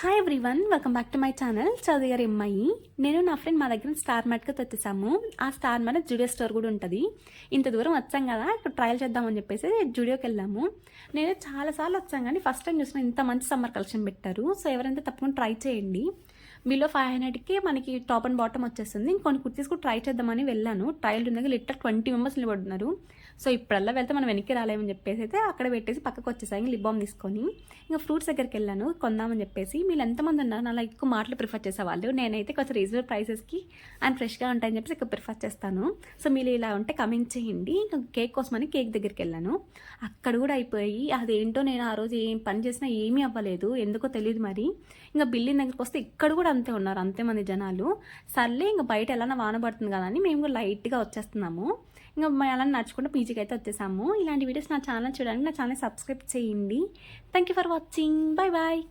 Hi everyone, welcome back to my channel Chowdary గారి అమ్మాయి. నేను నా ఫ్రెండ్ మా దగ్గర స్టార్ మార్ట్కి తెచ్చేసాము. ఆ స్టార్ మార్ట్ జూడియో స్టోర్ కూడా ఉంటుంది. ఇంత దూరం వచ్చాం కదా, ఇప్పుడు ట్రయల్ చేద్దామని చెప్పేసి జూడియోకి వెళ్ళాము. నేను చాలాసార్లు వచ్చాను కానీ ఫస్ట్ టైం చూసిన ఇంత మంచి సమ్మర్ కలెక్షన్ పెట్టారు. సో ఎవరైతే తప్పకుండా ట్రై చేయండి. బిలో 500కి మనకి టాప్ అండ్ బాటమ్ వచ్చేస్తుంది. ఇంకొన్ని కుర్తీస్ కూడా ట్రై చేద్దామని వెళ్ళాను. ట్రయల్ ఉండగా లిటర్ 20 మెంబర్స్ నిలబడుతున్నారు. సో ఇప్పుడల్లా వెళ్తే మనం వెనక్కి రాలేమని చెప్పేసి అయితే అక్కడ పెట్టేసి పక్కకు వచ్చేసాయి. లిప్ బామ్ తీసుకొని ఇంకా ఫ్రూట్స్ దగ్గరికి వెళ్ళాను కొందామని చెప్పేసి. మీరు ఎంతమంది ఉన్నారు అలా ఎక్కువ మాటలు ప్రిఫర్ చేసేవాళ్ళు? నేనైతే కొంచెం రీజనబుల్ ప్రైసెస్కి అండ్ ఫ్రెష్గా ఉంటాయని చెప్పేసి ఎక్కువ ప్రిఫర్ చేస్తాను. సో మీరు ఇలా ఉంటే కమెంట్ చేయండి. ఇంకా కేక్ కోసమని కేక్ దగ్గరికి వెళ్ళాను. అక్కడ కూడా అయిపోయి అదేంటో నేను ఆ రోజు ఏం పని చేసినా ఏమీ అవ్వలేదు, ఎందుకో తెలియదు మరి. ఇంకా బిల్డింగ్ దగ్గరికి వస్తే ఇక్కడ కూడా అంతే ఉన్నారు, అంతే మంది జనాలు. సర్లే ఇంకా బయట ఎలా వాన పడుతుంది కదా అని మేము కూడా లైట్గా వచ్చేస్తున్నాము. ఇంకా అలా నడుచుకుంటూ పీజీకి అయితే వచ్చేసాము. ఇలాంటి వీడియోస్ నా ఛానల్ చూడండి, నా ఛానల్ సబ్స్క్రైబ్ చేయండి. Thank you for watching. Bye bye.